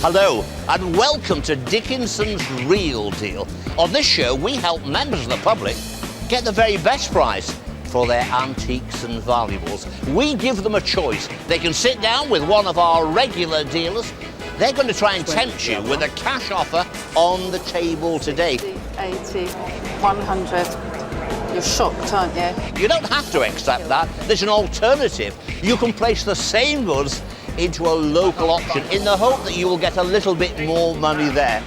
Hello, and welcome to Dickinson's Real Deal. On this show, we help members of the public get the very best price for their antiques and valuables. We give them a choice. They can sit down with one of our regular dealers. They're going to try and tempt you with a cash offer on the table today. 80, 100. You're shocked, aren't you? You don't have to accept that. There's an alternative. You can place the same goods into a local auction in the hope that you will get a little bit more money there.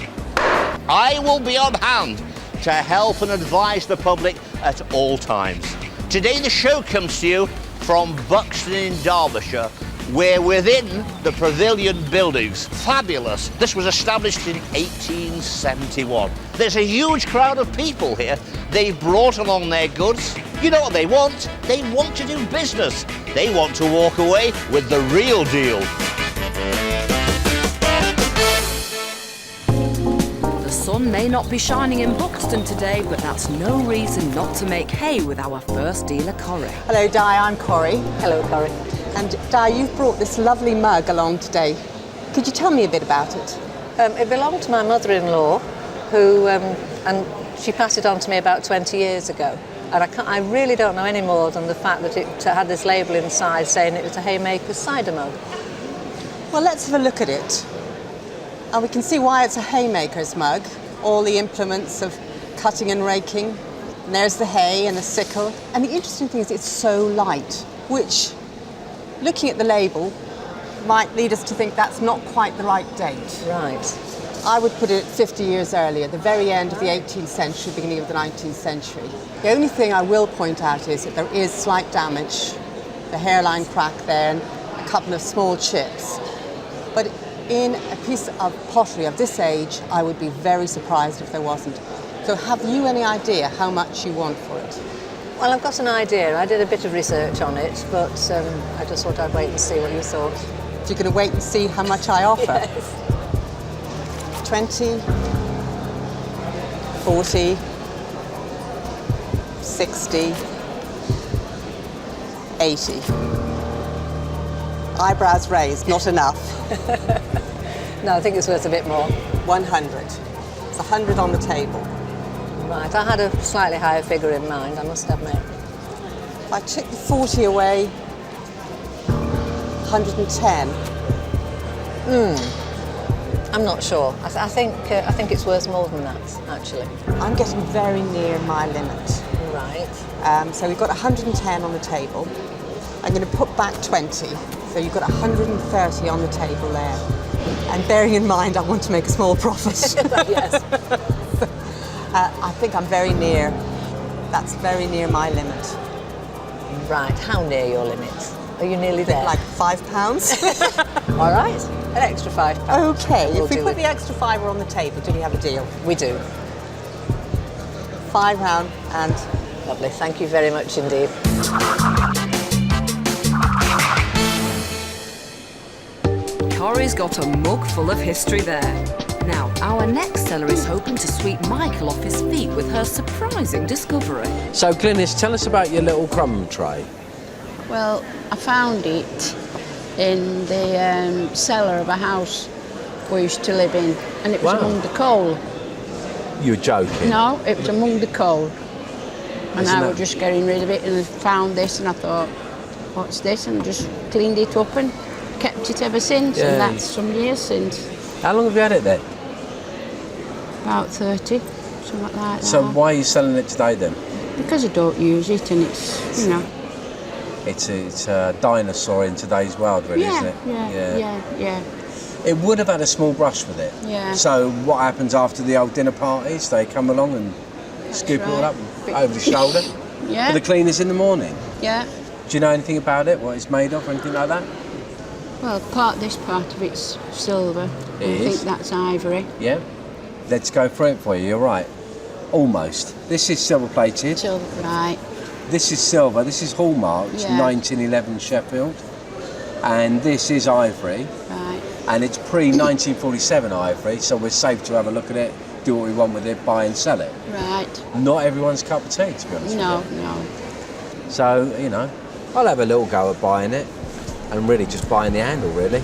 I will be on hand to help and advise the public at all times. Today the show comes to you from Buxton in Derbyshire. We're within the Pavilion buildings. Fabulous. This was established in 1871. There's a huge crowd of people here. They've brought along their goods. You know what they want? They want to do business. They want to walk away with the real deal. The sun may not be shining in Buxton today, but that's no reason not to make hay with our first dealer, Cory. Hello, Di, I'm Cory. Hello, Cory. And Di, you've brought this lovely mug along today. Could you tell me a bit about it? It belonged to my mother-in-law, who, and she passed it on to me about 20 years ago. And I really don't know any more than the fact that it had this label inside saying it was a haymaker's cider mug. Well, let's have a look at it. And we can see why it's a haymaker's mug. All the implements of cutting and raking. And there's the hay and the sickle. And the interesting thing is it's so light, which, looking at the label, might lead us to think that's not quite the right date. Right. I would put it 50 years earlier, the very end of the 18th century, beginning of the 19th century. The only thing I will point out is that there is slight damage, the hairline crack there, and a couple of small chips. But in a piece of pottery of this age, I would be very surprised if there wasn't. So have you any idea how much you want for it? Well, I've got an idea. I did a bit of research on it, but I just thought I'd wait and see what you thought. You're going to wait and see how much I offer? Yes. 20, 40, 60, 80. Eyebrows raised, not enough. No, I think it's worth a bit more. 100. It's 100 on the table. Right, I had a slightly higher figure in mind, I must admit. If I took the 40 away, 110. I'm not sure. I think it's worth more than that, actually. I'm getting very near my limit. Right. So we've got 110 on the table. I'm going to put back 20. So you've got 130 on the table there. And bearing in mind I want to make a small profit. Yes. I think I'm very near. That's very near my limit. Right, how near your limit? Are you nearly there? Like £5. All right, an extra £5. Okay, We'll if we do put it. the extra fiver on the table, do we have a deal? We do. £5 and... Lovely, thank you very much indeed. Cory's got a mug full of history there. Now, our next seller is hoping to sweep Michael off his feet with her surprising discovery. So, Glynis, tell us about your little crumb tray. Well, I found it in the cellar of a house we used to live in, and it was among the coal. You're joking? No, it was among the coal. And Isn't I that- was just getting rid of it, and I found this, and I thought, what's this? And I just cleaned it up and kept it ever since, Yeah. and that's some years since. How long have you had it then? About 30, something like that. So why are you selling it today then? Because I don't use it, and it's, you know. It's a dinosaur in today's world, really, isn't it? Yeah. It would have had a small brush with it. Yeah. So what happens after the old dinner parties? They come along and scoop it all right. up over the shoulder Yeah. for the cleaners in the morning. Yeah. Do you know anything about it? What it's made of or anything like that? Well, this part of it's silver. It I is? think that's ivory. Yeah. Let's go through it for you. You're right. Almost. This is silver plated. Silver, right. This is silver. This is hallmarked, Yeah. 1911 Sheffield, and this is ivory. Right. And it's pre-1947 ivory, so we're safe to have a look at it, do what we want with it, buy and sell it. Right. Not everyone's cup of tea, to be honest No, with you. no. So, you know, I'll have a little go at buying it, and really just buying the handle, really.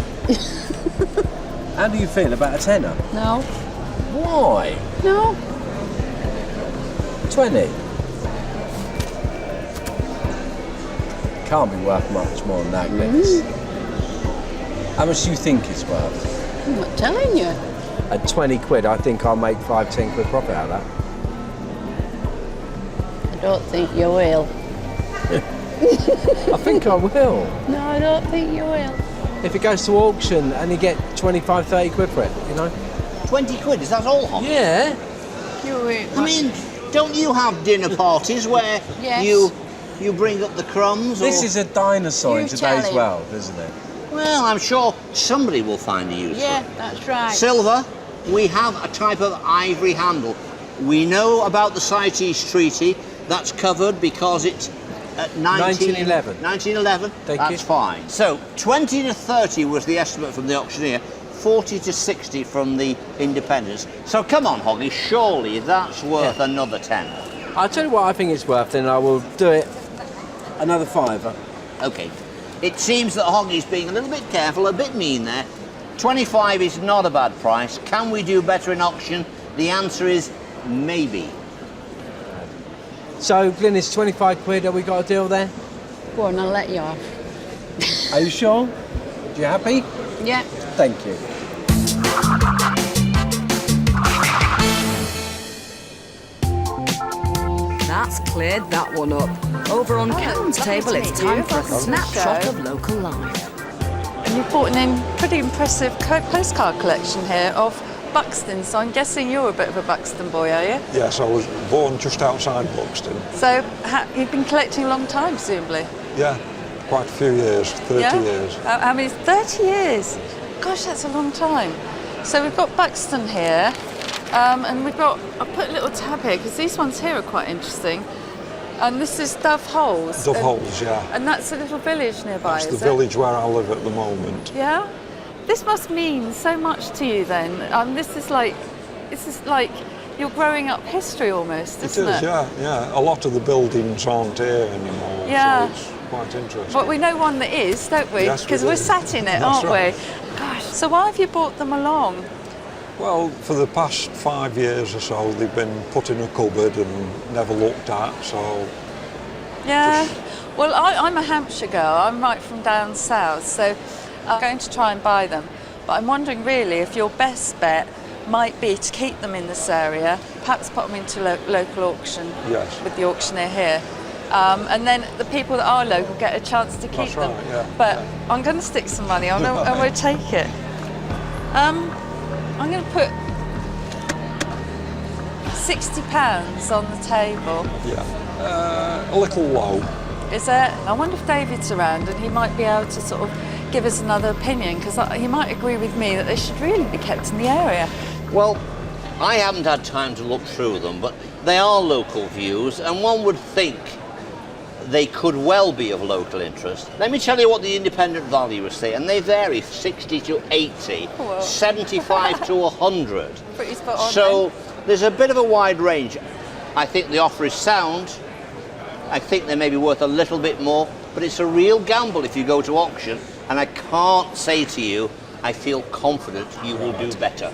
How do you feel about a tenner? No. Why? No. 20? Can't be worth much more than that, Glynis. How much do you think it's worth? I'm not telling you. At 20 quid, I think I'll make 5-10 quid profit out of that. I don't think you will. I think I will. No, I don't think you will. If it goes to auction and you get 25-30 quid for it, you know? 20 quid, is that all, Hoggy? Yeah. I mean, don't you have dinner parties where Yes. you bring up the crumbs? This or... is a dinosaur in You tell today's him. world, isn't it? Well, I'm sure somebody will find a use for Yeah, it. that's right. Silver, we have a type of ivory handle. We know about the CITES Treaty. That's covered because it's at 1911. 1911, Thank that's you. fine. So 20 to 30 was the estimate from the auctioneer, 40 to 60 from the independents. So come on, Hoggy, surely that's worth another 10. I'll tell you what I think it's worth, then I will do it another £5. Okay. It seems that Hoggy's being a little bit careful, a bit mean there. 25 is not a bad price. Can we do better in auction? The answer is maybe. So, Glynis, 25 quid, have we got a deal there? Go on, I'll let you off. Are you sure? You happy? Yeah. Thank you. That's cleared that one up. Over on Cam's table, it's time for a snapshot of local life. And you've brought an pretty impressive postcard collection here of Buxton, so I'm guessing you're a bit of a Buxton boy, are you? Yes, I was born just outside Buxton. So you've been collecting a long time, presumably? Yeah, quite a few years, 30 years. How many? 30 years? Gosh, that's a long time. So we've got Buxton here, and we've got, I'll put a little tab here, because these ones here are quite interesting. And this is Dove Holes. Dove Holes, yeah. And that's a little village nearby, That's the is it? village where I live at the moment. Yeah? This must mean so much to you then. This is like you're growing up history almost, isn't it? It is, yeah. A lot of the buildings aren't here anymore, Yeah. so it's quite interesting. But we know one that is, don't we? Yes, we Because do. we're sat in it, That's aren't right. we? Gosh, so why have you brought them along? Well, for the past 5 years or so, they've been put in a cupboard and never looked at, so... Yeah. Well, I'm a Hampshire girl. I'm right from down south, so I'm going to try and buy them. But I'm wondering really if your best bet might be to keep them in this area, perhaps put them into local auction Yes. with the auctioneer here. And then the people that are local get a chance to keep That's them. right, yeah, But yeah. I'm going to stick some money on them and we'll take it. I'm going to put £60 on the table. Yeah, a little low. Is there? I wonder if David's around and he might be able to sort of give us another opinion, because he might agree with me that they should really be kept in the area. Well, I haven't had time to look through them, but they are local views, and one would think they could well be of local interest. Let me tell you what the independent valuers say, and they vary 60 to 80, Well. 75 to 100. Pretty spot on. So there's a bit of a wide range. I think the offer is sound. I think they may be worth a little bit more, but it's a real gamble if you go to auction, and I can't say to you, I feel confident you will do better.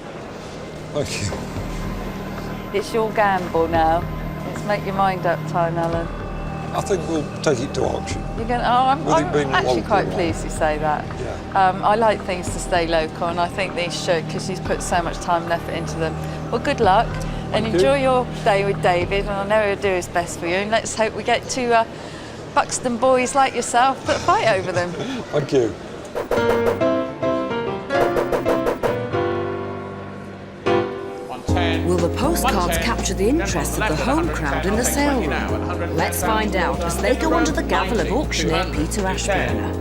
Thank you. It's your gamble now. Let's make your mind up time, Alan. I think we'll take it to auction. You're going. I'm With it being actually local, quite yeah. pleased you say that. Yeah. I like things to stay local, and I think these should, because she's put so much time and effort into them. Well, good luck, and Thank you. enjoy your day with David, and I know he'll do his best for you. And let's hope we get to Buxton boys like yourself that fight over them. Thank you. Will the postcards capture the interest of the home crowd in the sale room? Let's find out as they go under the gavel of auctioneer Peter Ashburner.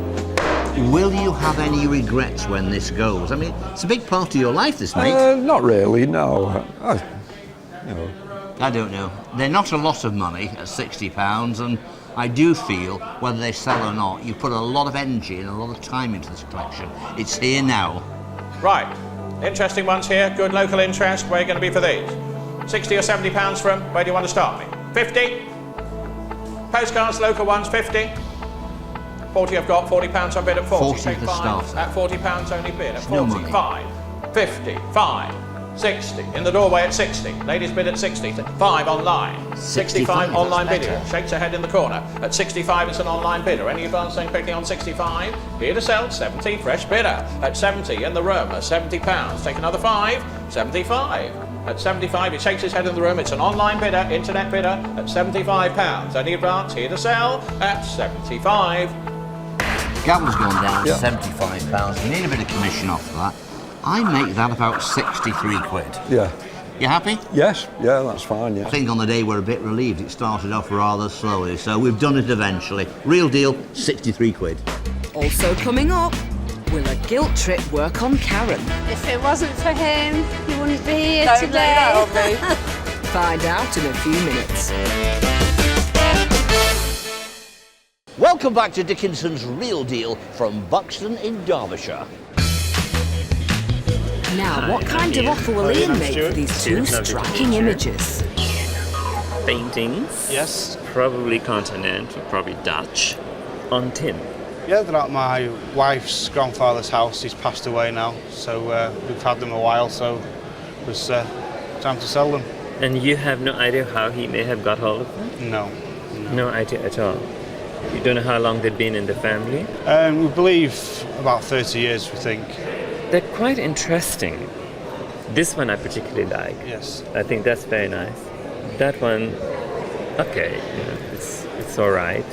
Will you have any regrets when this goes? I mean, it's a big part of your life, this, mate. Not really, no. I don't know. They're not a lot of money at £60, and I do feel, whether they sell or not, you put a lot of energy and a lot of time into this collection. It's here now. Right, interesting ones here, good local interest. Where are you going to be for these? 60 or 70 pounds from, where do you want to start me? 50? Postcards, local ones, 50? 40 I've got, £40 I bid at 40. 40 Take to 5. start. At £40 only bid, at It's no money. 45. 55, 60. In the doorway at 60. Ladies bid at 60. 5 online. 65 online bidder. Shakes her head in the corner. At 65 it's an online bidder. Any advancing quickly on 65? Here to sell. 70. Fresh bidder. At 70 in the room. At £70. Take another 5. 75. At 75 he shakes his head in the room. It's an online bidder. Internet bidder. At £75. Any advance? Here to sell. At 75. Gavel's gone down to £75. We need a bit of commission off that. I make that about 63 quid. Yeah. You happy? Yes, yeah, that's fine, yeah. I think on the day we're a bit relieved. It started off rather slowly, so we've done it eventually. Real deal, 63 quid. Also coming up, will a guilt trip work on Karen? If it wasn't for him, you wouldn't be here today. Find out in a few minutes. Welcome back to Dickinson's Real Deal from Buxton in Derbyshire. Now, what kind of offer will Ian make for these two striking images? Paintings. Yes. Probably continental, probably Dutch, on tin. Yeah, they're at my wife's grandfather's house. He's passed away now, so we've had them a while, so it was time to sell them. And you have no idea how he may have got hold of them? No. No idea at all? You don't know how long they've been in the family? We believe about 30 years, we think. They're quite interesting. This one I particularly like. Yes. I think that's very nice. That one, okay, you know, it's all right.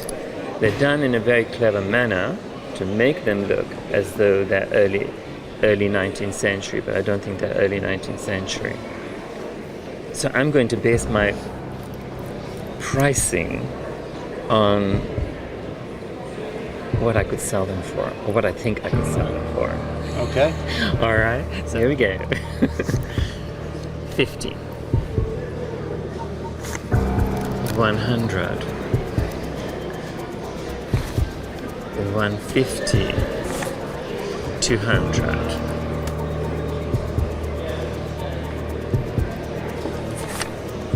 They're done in a very clever manner to make them look as though they're early 19th century, but I don't think they're early 19th century. So I'm going to base my pricing on what I could sell them for, or what I think I could sell them for. Okay. All right, so here we go. 50. 100. 150. 200.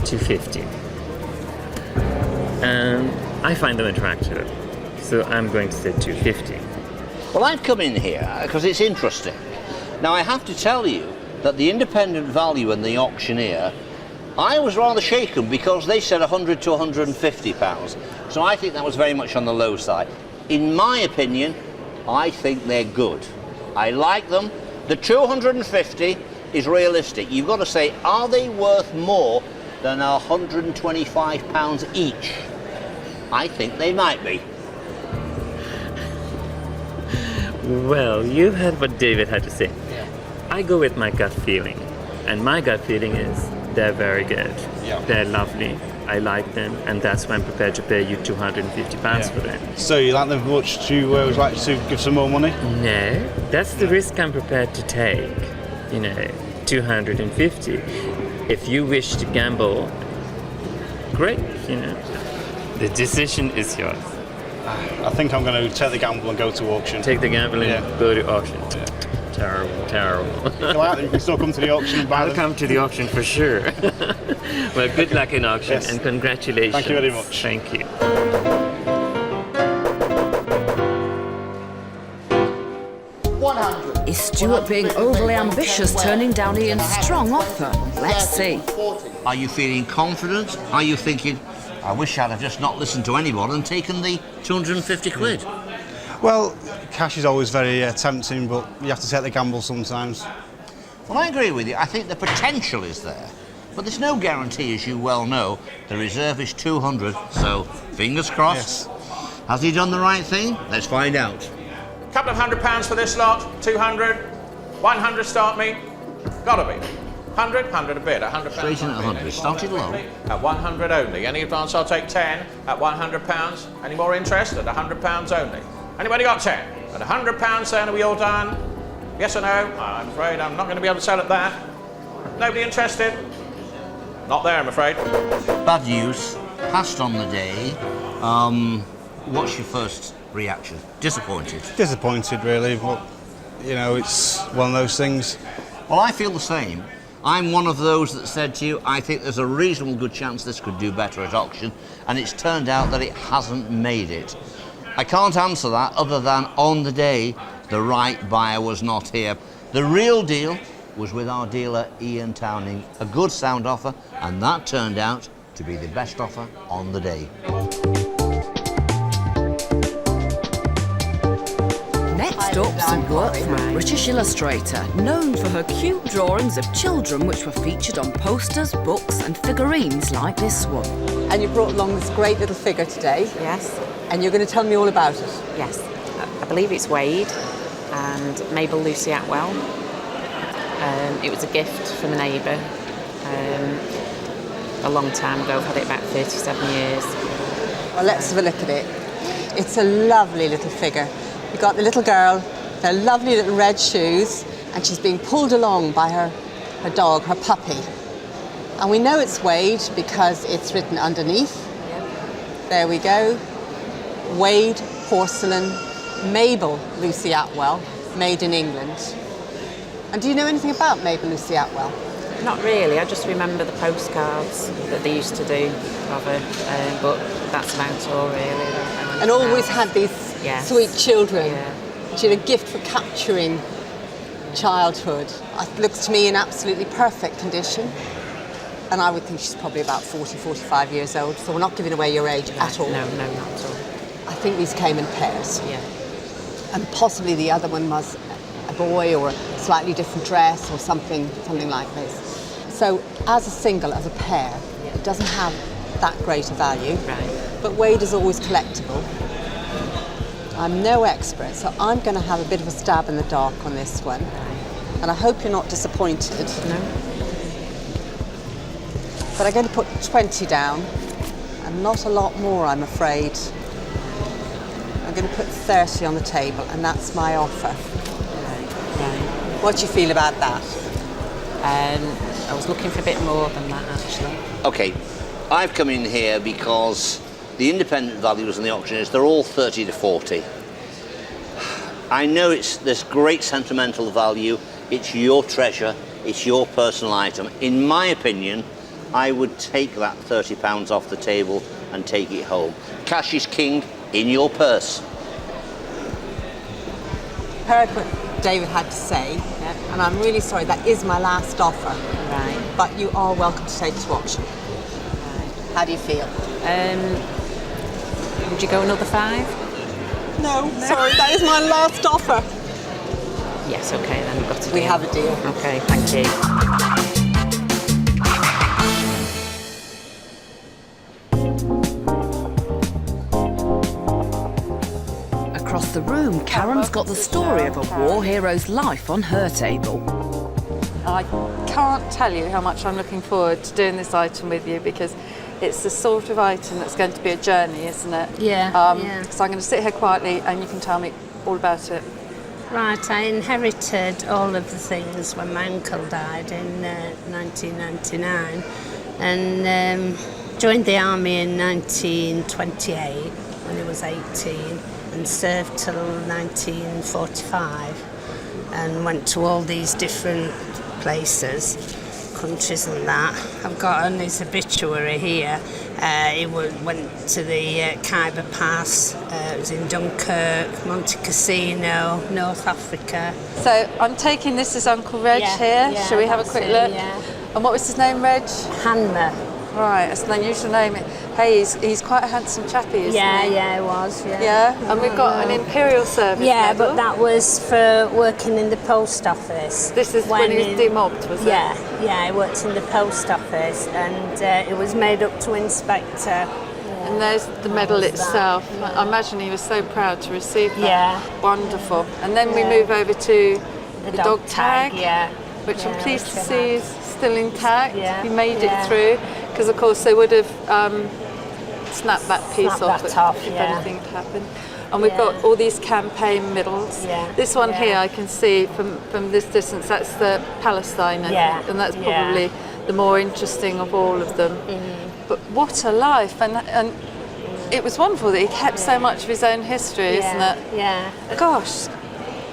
250. And I find them attractive, so I'm going to say 250. Well, I've come in here because it's interesting. Now, I have to tell you that the independent value and the auctioneer, I was rather shaken because they said 100 to 150 pounds. So I think that was very much on the low side. In my opinion, I think they're good. I like them. The 250 is realistic. You've got to say, are they worth more than 125 pounds each? I think they might be. Well, you heard what David had to say. Yeah. I go with my gut feeling, and my gut feeling is they're very good. Yeah. They're lovely. I like them, and that's why I'm prepared to pay you £250 for them. So you like them much? You would like to give some more money? No, that's the risk I'm prepared to take. You know, 250. If you wish to gamble, great. You know, the decision is yours. I think I'm going to take the gamble and go to auction. Take the gamble and go to auction. Terrible, terrible. If you like them, you can still come to the auction and buy them. I'll come to the auction for sure. Well, good luck in auction and congratulations. Thank you very much. Thank you. Is Stuart being overly ambitious, turning down Ian's strong offer? Let's see. Are you feeling confident? Are you thinking, I wish I'd have just not listened to anyone and taken the 250 quid? Well, cash is always very tempting, but you have to take the gamble sometimes. Well, I agree with you. I think the potential is there. But there's no guarantee, as you well know. The reserve is 200, so fingers crossed. Yes. Has he done the right thing? Let's find out. Couple of £100 for this lot, 200, 100 start me, gotta be. 100, 100 a bid, £100. Straight in at 100, started low. At 100 only. Any advance, I'll take 10 at £100. Any more interest? At £100 only. Anybody got 10? At £100 then, are we all done? Yes or no? I'm afraid I'm not going to be able to sell at that. Nobody interested? Not there, I'm afraid. Bad news, passed on the day. What's your first reaction? Disappointed? Disappointed, really, but, you know, it's one of those things. Well, I feel the same. I'm one of those that said to you, I think there's a reasonable good chance this could do better at auction, and it's turned out that it hasn't made it. I can't answer that other than on the day, the right buyer was not here. The real deal was with our dealer Ian Towning. A good sound offer, and that turned out to be the best offer on the day. Next up, some work from a British illustrator known for her cute drawings of children which were featured on posters, books and figurines like this one. And you brought along this great little figure today. Yes. And you're going to tell me all about it. Yes. I believe it's Wade and Mabel Lucy Atwell. It was a gift from a neighbour a long time ago. I've had it about 37 years. Well, let's have a look at it. It's a lovely little figure. You've got the little girl, her lovely little red shoes, and she's being pulled along by her dog, her puppy. And we know it's Wade because it's written underneath. There we go. Wade Porcelain, Mabel Lucy Atwell, made in England. And do you know anything about Mabel Lucy Atwell? Not really, I just remember the postcards that they used to do of her, but that's about all really. And always had these sweet children. Yeah. She had a gift for capturing childhood. It looks to me in absolutely perfect condition. And I would think she's probably about 40, 45 years old, so we're not giving away your age at all. No, not at all. I think these came in pairs. Yeah. And possibly the other one was a boy or a slightly different dress or something like this. So as a single, as a pair, it doesn't have that great a value. Right. But Wade is always collectible. I'm no expert, so I'm going to have a bit of a stab in the dark on this one. And I hope you're not disappointed. No. But I'm going to put 20 down, and not a lot more, I'm afraid. I'm going to put 30 on the table, and that's my offer. Right. What do you feel about that? I was looking for a bit more than that, actually. Okay, I've come in here because the independent valuers and the auctioneers, they're all 30 to 40. I know there's great sentimental value. It's your treasure. It's your personal item. In my opinion, I would take that £30 off the table and take it home. Cash is king in your purse. Heard what David had to say, and I'm really sorry, that is my last offer. Right. But you are welcome to take it to auction. Right. How do you feel? Would you go another 5? No, sorry, that is my last offer. Yes, okay, then we've got a deal. We have a deal. Okay, thank you. Across the room, Karen's got the story of a war hero's life on her table. I can't tell you how much I'm looking forward to doing this item with you, because it's the sort of item that's going to be a journey, isn't it? Yeah, So I'm going to sit here quietly and you can tell me all about it. Right, I inherited all of the things when my uncle died in 1999 and joined the army in 1928 when he was 18 and served till 1945 and went to all these different places, countries and that. I've got on his obituary here. He went to the Khyber Pass, it was in Dunkirk, Monte Cassino, North Africa. So I'm taking this as Uncle Reg here. Yeah, Shall we have a quick look? Yeah. And what was his name, Reg? Hanmer. Right, that's an unusual name. Hey, he's quite a handsome chappy, isn't he? Yeah, he was, yeah. Yeah, and we've got an Imperial Service medal. But that was for working in the post office. This is when he was demobbed, was it? Yeah, he worked in the post office and it was made up to inspector. And there's the medal itself. I imagine he was so proud to receive that. Yeah. Wonderful. And then we move over to the dog tag, which I'm Yeah, pleased to which see is still intact. Yeah. He made it through, because of course they would have snapped that piece off if anything had happened. And we've got all these campaign medals. Yeah. This one here I can see from this distance, that's the Palestine, I think, and that's probably the more interesting of all of them. But what a life, and it was wonderful that he kept so much of his own history, isn't it? Yeah. Gosh,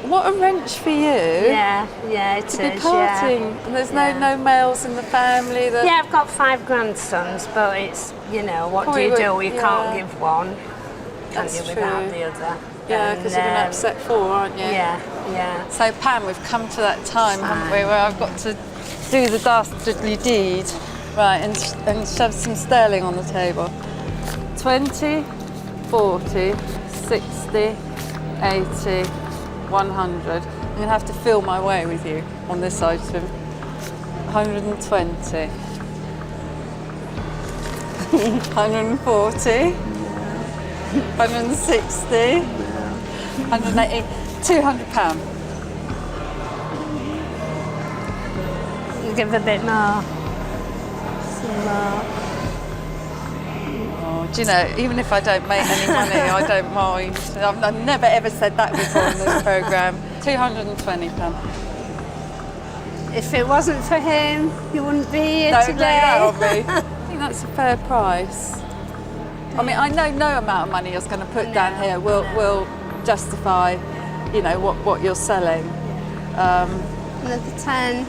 what a wrench for you. Yeah, it is. To be parting, and there's no males in the family. Yeah, I've got 5 grandsons, but it's, what do you do? You can't give one, can you, without the other? Yeah, because you're going to upset 4, aren't you? Yeah. Yeah. So Pam, we've come to that time, haven't we, where I've got to do the dastardly deed, right, and shove some sterling on the table. 20, 40, 60, 80, 100. I'm going to have to feel my way with you on this item. 120. 140. 160. 180. £200. Give a bit more. Some more. Oh, do you know, even if I don't make any money, I don't mind. I've never ever said that before in this programme. £220. If it wasn't for him, you wouldn't be here Don't today. lay that on me. I think that's a fair price. I mean, I know no amount of money you're going to put down here will justify, you know, what you're selling. Another 10.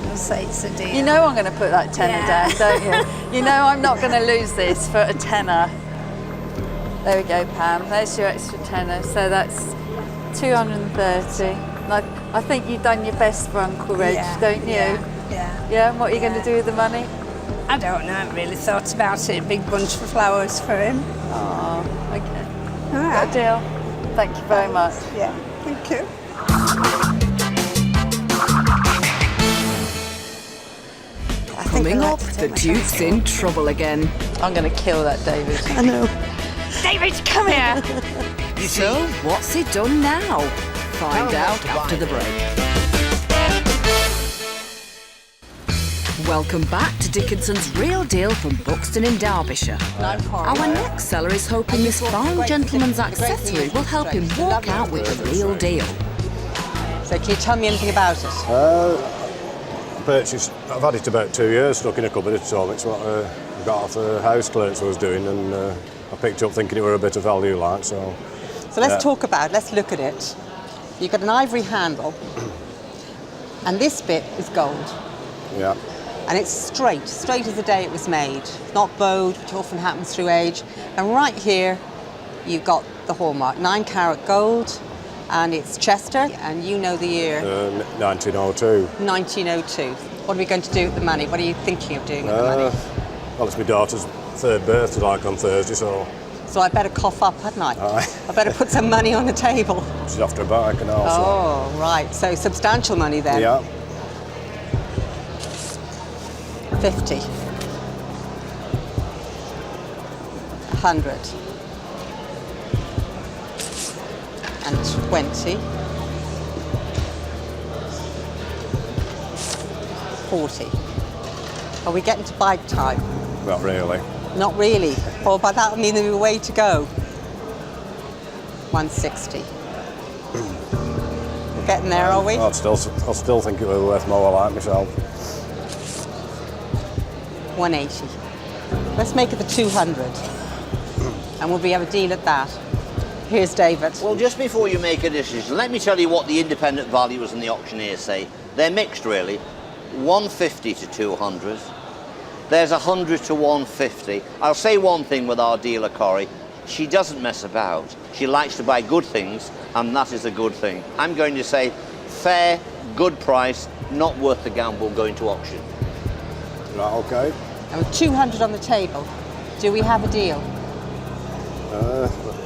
I'll say it's a deal. You know I'm going to put that tenner down, don't you? You know I'm not going to lose this for a tenner. There we go, Pam. There's your extra tenner. So that's 230. I think you've done your best for Uncle Reg, don't you? Yeah. Yeah, and what are you going to do with the money? I don't know. I haven't really thought about it. A big bunch of flowers for him. Oh, okay. All right. Good deal. Thank you very much. Yeah, thank you. Coming up, the Duke's in trouble again. I'm going to kill that David. I know. David, come here. So, what's he done now? Find out after the break. Welcome back to Dickinson's Real Deal from Buxton in Derbyshire. Our next seller is hoping this fine gentleman's accessory will help him walk out with the real deal. So can you tell me anything about it? Purchased, I've had it about 2 years, stuck in a cupboard at home. It's what I got off the house clearance I was doing, and I picked up thinking it were a bit of value, like, so... So let's talk about it, let's look at it. You've got an ivory handle, and this bit is gold. Yeah. And it's straight as the day it was made. It's not bowed, which often happens through age. And right here, you've got the hallmark, 9 carat gold, and it's Chester, and you know the year. 1902. 1902. What are we going to do with the money? What are you thinking of doing with the money? Well, it's my daughter's 3rd birthday, like, on Thursday, so... So I better cough up, hadn't I? Aye. I better put some money on the table. She's after a bike and all. Oh, right. So substantial money then. Yeah. 50. 100. And 20. 40. Are we getting to bike time? Not really. Not really. Well, by that I mean there's a way to go. 160. We're getting there, are we? I'll still think it was worth more, like myself. 180. Let's make it the 200. And we'll have a deal at that. Here's David. Well, just before you make a decision, let me tell you what the independent valuers and the auctioneers say. They're mixed, really. 150 to 200. There's 100 to 150. I'll say one thing with our dealer, Cory. She doesn't mess about. She likes to buy good things, and that is a good thing. I'm going to say fair, good price, not worth the gamble going to auction. Right, okay. And with 200 on the table, do we have a deal?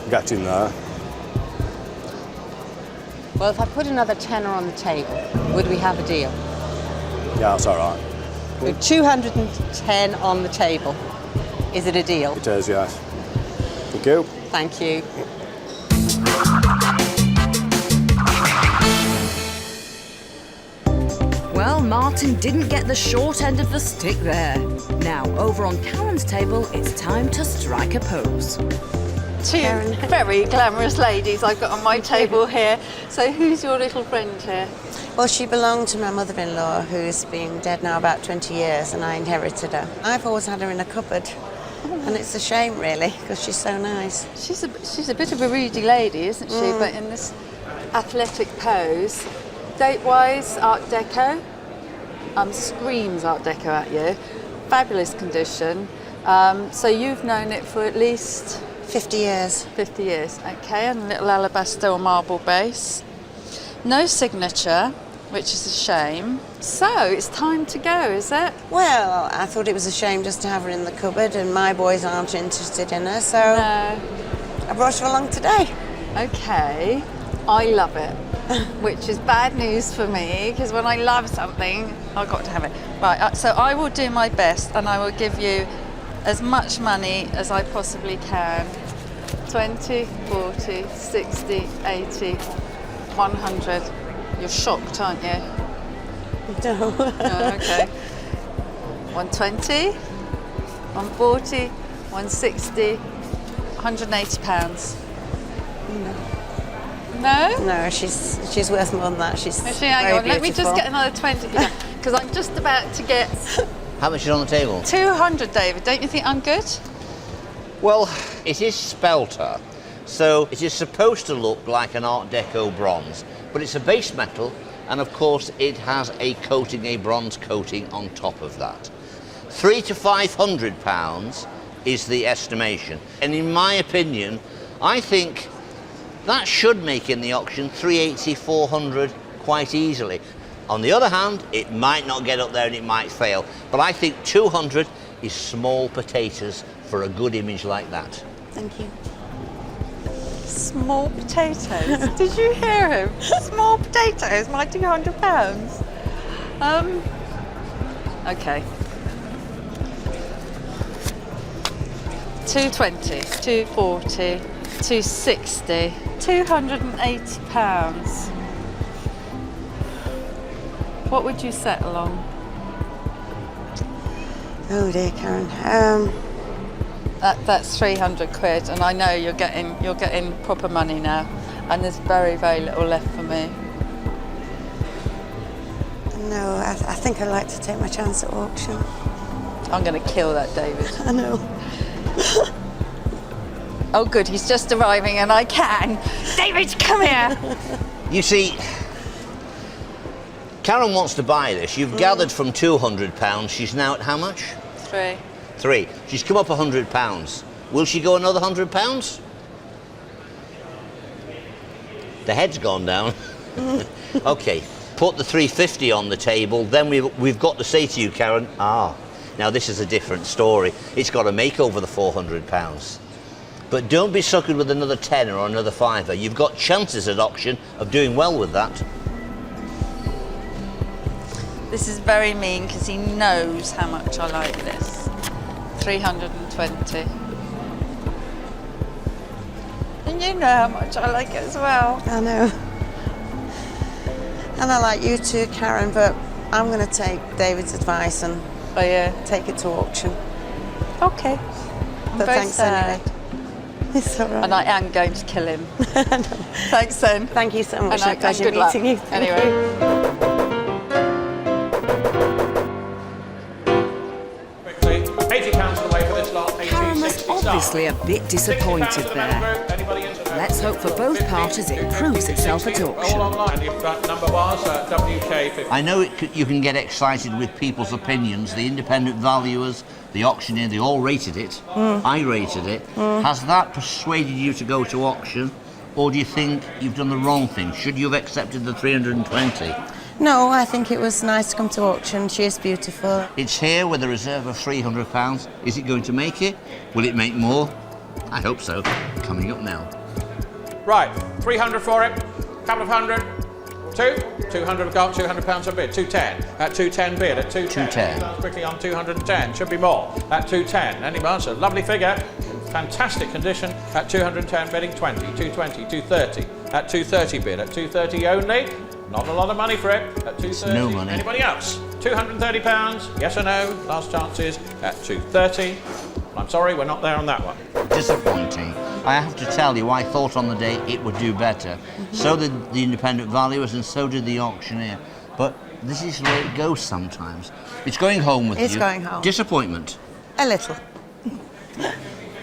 Get in there. Well, if I put another tenner on the table, would we have a deal? Yeah, that's all right. With 210 on the table, is it a deal? It is, yes. Thank you. Thank you. Well, Martin didn't get the short end of the stick there. Now, over on Karen's table, it's time to strike a pose. Two very glamorous ladies I've got on my table here. So who's your little friend here? Well, she belonged to my mother-in-law, who's been dead now about 20 years, and I inherited her. I've always had her in a cupboard, and it's a shame, really, because she's so nice. She's a bit of a rudy lady, isn't she? But in this athletic pose. Date-wise, Art Deco. Screams Art Deco at you. Fabulous condition. So you've known it for at least... 50 years. 50 years, okay, and a little alabaster or marble base. No signature, which is a shame. So it's time to go, is it? Well, I thought it was a shame just to have her in the cupboard, and my boys aren't interested in her, so I brought her along today. Okay, I love it, which is bad news for me, because when I love something, I've got to have it. Right, so I will do my best, and I will give you as much money as I possibly can. 20, 40, 60, 80, 100. You're shocked, aren't you? No. Oh, okay. 120, 140, 160, 180 pounds. No? No, she's worth more than that. She's Actually, hang very on, let me just beautiful. get another 20 because I'm just about to get How much is on the table? 200, David. Don't you think I'm good? Well, it is spelter, so it is supposed to look like an Art Deco bronze, but it's a base metal, and of course it has a coating, a bronze coating on top of that. £300 to £500 is the estimation, and in my opinion, I think that should make in the auction 380, 400 quite easily. On the other hand, it might not get up there and it might fail, but I think 200 is small potatoes for a good image like that. Thank you. Small potatoes. Did you hear him? Small potatoes, my £200. Okay. 220, 240, 260, £280. What would you settle on? Oh dear, Karen. That's 300 quid, and I know you're getting proper money now, and there's very, very little left for me. No, I think I'd like to take my chance at auction. I'm going to kill that, David. I know. Oh, good, he's just arriving, and I can. David, come here. You see, Karen wants to buy this. You've gathered from £200. She's now at how much? 3. 3. She's come up £100. Will she go another £100? The head's gone down. Okay, put the 350 on the table. Then we've got to say to you, Karen, now this is a different story. It's got to make over the £400. But don't be suckered with another tenner or another fiver. You've got chances at auction of doing well with that. This is very mean because he knows how much I like this. 320. And you know how much I like it as well. I know. And I like you too, Karen, but I'm going to take David's advice and take it to auction. Okay. But very thanks sad. anyway. It's all right. And I am going to kill him. Thanks then. Thank you so much. And Pleasure good luck. meeting you. Anyway. Karen was obviously a bit disappointed there. Let's hope for both parties it proves itself at auction. I know you can get excited with people's opinions. The independent valuers, the auctioneer, they all rated it. I rated it. Has that persuaded you to go to auction, or do you think you've done the wrong thing? Should you have accepted the 320? No, I think it was nice to come to auction. She is beautiful. It's here with a reserve of £300. Is it going to make it? Will it make more? I hope so. Coming up now. Right, 300 for it, couple of hundred, 200 we've got, £200 a bid, 210, at 210 bid, at 210. 210. Quickly on 210, should be more, at 210. Any answer, lovely figure, fantastic condition, at 210 bidding 20, 220, 230, at 230 bid, at 230 only, not a lot of money for it, at 230. No money. Anybody else? £230, yes or no, last chances, at 230. I'm sorry, we're not there on that one. Disappointing. I have to tell you, I thought on the day it would do better. So did the independent valuers and so did the auctioneer. But this is where it goes sometimes. It's going home with you. It's going home. Disappointment. A little.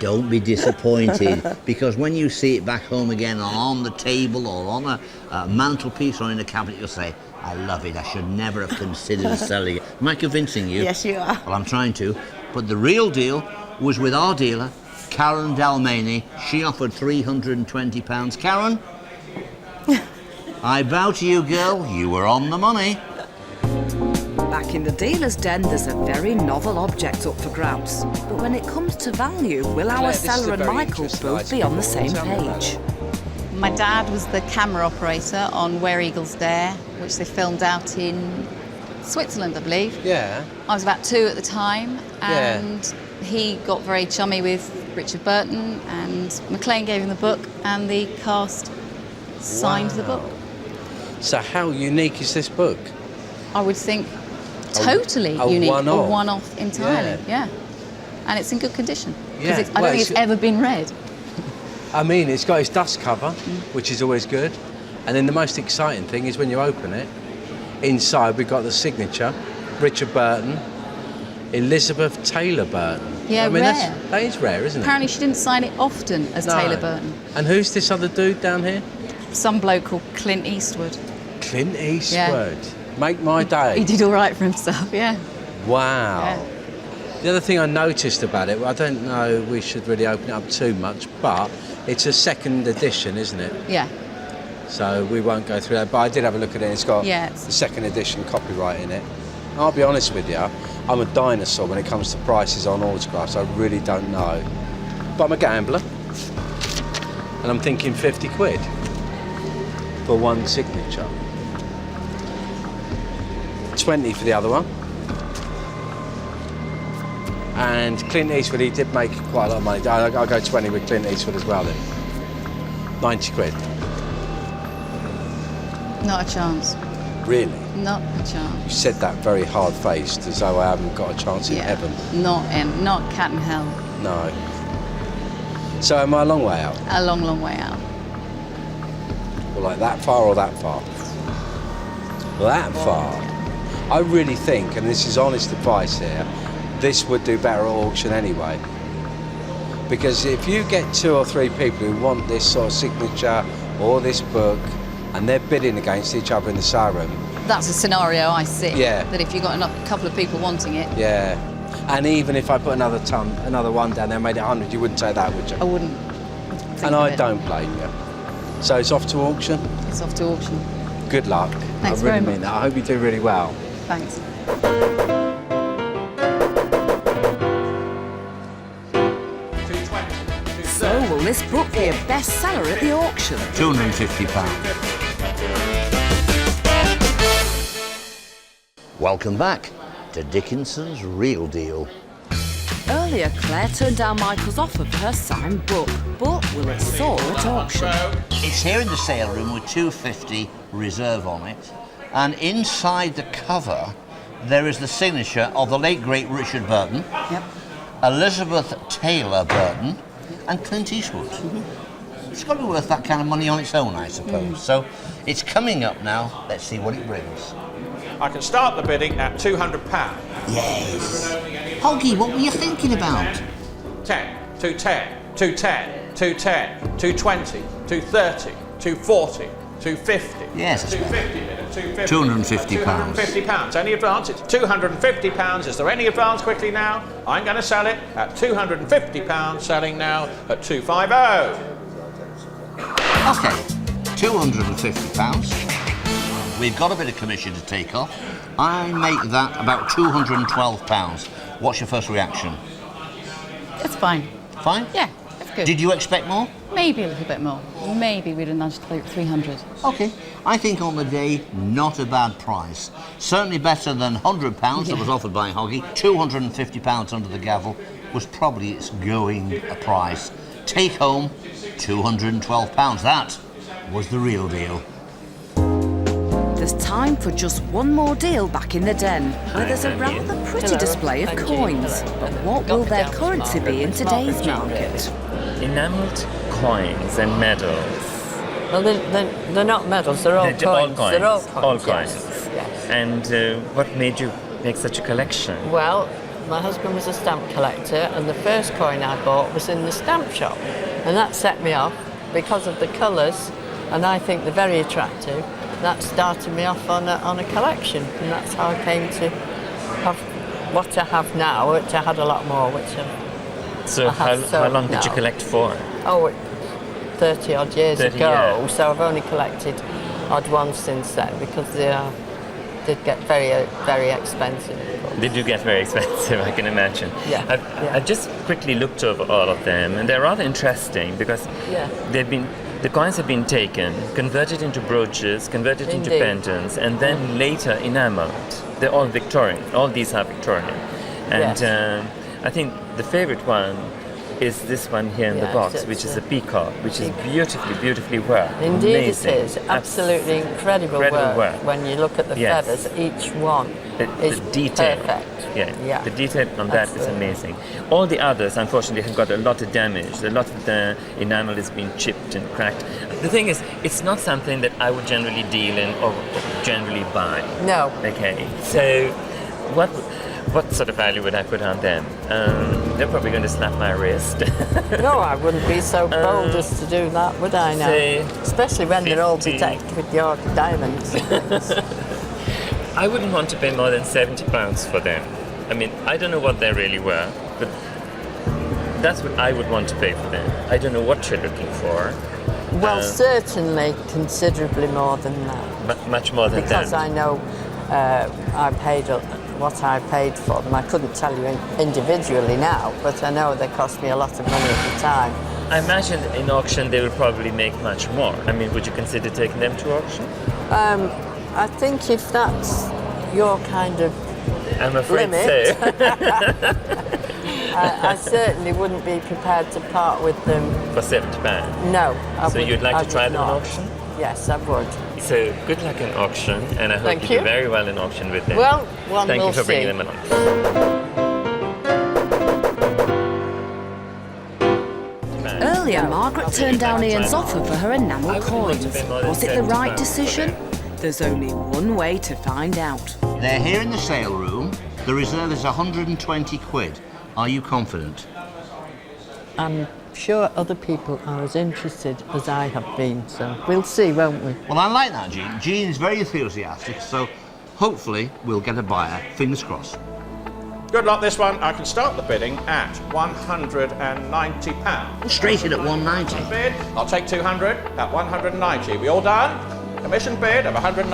Don't be disappointed, because when you see it back home again on the table or on a mantelpiece or in a cabinet, you'll say, I love it, I should never have considered selling it. Am I convincing you? Yes, you are. Well, I'm trying to. But the real deal was with our dealer, Karen Dalmany. She offered £320. Karen? I bow to you, girl. You were on the money. Back in the dealer's den, there's a very novel object up for grabs. But when it comes to value, will our seller and Michael both be on the same page? My dad was the camera operator on Where Eagles Dare, which they filmed out in Switzerland, I believe. Yeah. I was about 2 at the time, and he got very chummy with Richard Burton, and McLean gave him the book, and the cast signed the book. So how unique is this book? I would think totally unique, a one-off entirely, yeah. And it's in good condition, because I don't think it's ever been read. I mean, it's got its dust cover, which is always good. And then the most exciting thing is when you open it, inside we've got the signature, Richard Burton, Elizabeth Taylor Burton. Yeah, I mean, rare. That is rare, isn't it? Apparently she didn't sign it often as Taylor Burton. And who's this other dude down here? Some bloke called Clint Eastwood. Clint Eastwood. Yeah. Make my day. He did all right for himself, yeah. Wow. Yeah. The other thing I noticed about it, well, I don't know we should really open it up too much, but it's a second edition, isn't it? Yeah. So we won't go through that, but I did have a look at it. It's got the second edition copyright in it. I'll be honest with you, I'm a dinosaur when it comes to prices on autographs. I really don't know. But I'm a gambler, and I'm thinking 50 quid for one signature. 20 for the other one. And Clint Eastwood, he did make quite a lot of money. I'll go 20 with Clint Eastwood as well then. 90 quid. Not a chance. Really? Not a chance. You said that very hard-faced, as though I haven't got a chance in heaven. Not cat and hell. No. So am I a long way out? A long, long way out. Well, like that far or that far? That far. I really think, and this is honest advice here, this would do better at auction anyway. Because if you get 2 or 3 people who want this sort of signature or this book, and they're bidding against each other in the sale room. That's a scenario I see. Yeah. That if you've got a couple of people wanting it. Yeah. And even if I put another one down there and made it 100, you wouldn't take that, would you? I wouldn't. And I don't blame you. So it's off to auction? It's off to auction. Good luck. Thanks I really very much. mean that. I hope you do really well. Thanks. So will this book be a bestseller at the auction? £250. Welcome back to Dickinson's Real Deal. Earlier, Claire turned down Michael's offer for her signed book, but will it soar at auction? It's here in the sale room with £250 reserve on it, and inside the cover there is the signature of the late great Richard Burton, Elizabeth Taylor Burton, and Clint Eastwood. It's got to be worth that kind of money on its own, I suppose. So it's coming up now. Let's see what it brings. I can start the bidding at £200. Yes. Hoggy, what were you thinking about? 10, 210, 210, 210, 220, 230, 240, 250. Yes, that's £250. £250. Any advance? It's £250. Is there any advance quickly now? I'm going to sell it at £250, selling now at £250. Okay, £250. We've got a bit of commission to take off. I make that about £212. What's your first reaction? It's fine. Fine? Yeah, it's good. Did you expect more? Maybe a little bit more. Maybe we'd have nudged 300. Okay. I think on the day, not a bad price. Certainly better than £100 that was offered by Hoggy. £250 under the gavel was probably its going price. Take home, £212. That was the real deal. There's time for just one more deal back in the den, where there's a rather pretty display of coins. But what will their currency be in today's market? Enameled coins and medals. Well, they're not medals, they're all coins. They're all coins. All coins. Yes. And what made you make such a collection? Well, my husband was a stamp collector, and the first coin I bought was in the stamp shop. And that set me off because of the colours, and I think they're very attractive. That started me off on a collection, and that's how I came to have what I have now, which I had a lot more, which So how long did you collect for? Oh, 30 odd years ago, so I've only collected odd ones since then because did get very, very expensive. They do get very expensive, I can imagine. Yeah. I've just quickly looked over all of them, and they're rather interesting because the coins have been taken, converted into brooches, converted into pendants, and then later enameled. They're all Victorian. All these are Victorian. And I think the favorite one is this one here in the box, which is a peacock, which is beautifully worked. Indeed, amazing. it is. Absolutely incredible work. When you look at the feathers, each one is the detail. Perfect. Yeah, the detail on that is amazing. All the others, unfortunately, have got a lot of damage. A lot of the enamel has been chipped and cracked. The thing is, it's not something that I would generally deal in or generally buy. No. Okay, so what sort of value would I put on them? They're probably going to slap my wrist. No, I wouldn't be so bold as to do that, would I now? Especially when they're all bedecked with your diamonds. I wouldn't want to pay more than £70 for them. I mean, I don't know what they're really worth, but that's what I would want to pay for them. I don't know what you're looking for. Well, certainly considerably more than that. Much more than that. Because I know I paid what I paid for them. I couldn't tell you individually now, but I know they cost me a lot of money at the time. I imagine in auction they will probably make much more. I mean, would you consider taking them to auction? I think if that's your kind of I'm afraid limit, so. I certainly wouldn't be prepared to part with them. For £70? No. So you'd like to try them in auction? Yes, I would. So good luck in auction, and I hope you do very well in auction with them. Well, Thank you for bringing them along. Earlier, Margaret turned down Ian's offer for her enamel coins. Was it the right decision? There's only one way to find out. They're here in the sale room. The reserve is 120 quid. Are you confident? I'm sure other people are as interested as I have been, so we'll see, won't we? Well, I like that, Jean. Jean is very enthusiastic, so hopefully we'll get a buyer. Fingers crossed. Good luck, this one. I can start the bidding at £190. Straight in at 190. Bid. I'll take 200 at 190. We all done? Commission bid of 200.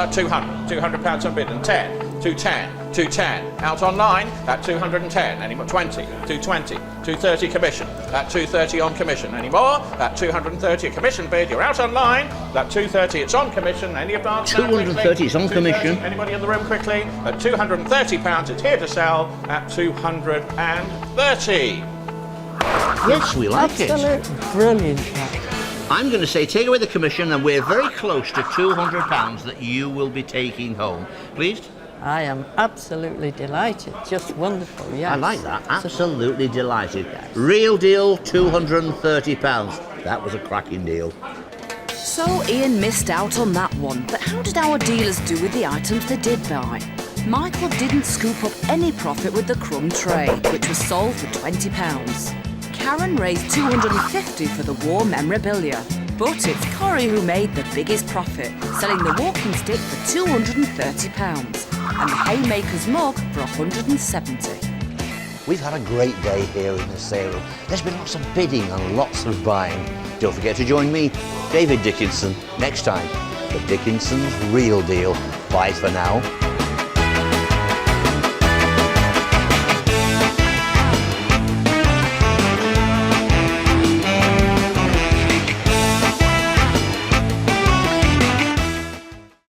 £200 on bid and 10. 210. 210. Out online at 210. Any more? 20. 220. 230 commission. At 230 on commission. Any more? At 230 a commission bid. You're out online. At 230 it's on commission. Any advance? 230 it's on commission. Anybody in the room quickly? At £230 it's here to sell at 230. Yes, we like it. Absolutely brilliant. I'm going to say take away the commission, and we're very close to £200 that you will be taking home. Pleased? I am absolutely delighted. Just wonderful, yes. I like that. Absolutely delighted. Real deal, £230. That was a cracking deal. So Ian missed out on that one, but how did our dealers do with the items they did buy? Michael didn't scoop up any profit with the crumb tray, which was sold for £20. Karen raised $250 for the war memorabilia. But it's Cory who made the biggest profit, selling the walking stick for £230 and the haymaker's mug for £170. We've had a great day here in the sale room. There's been lots of bidding and lots of buying. Don't forget to join me, David Dickinson, next time for Dickinson's Real Deal. Bye for now.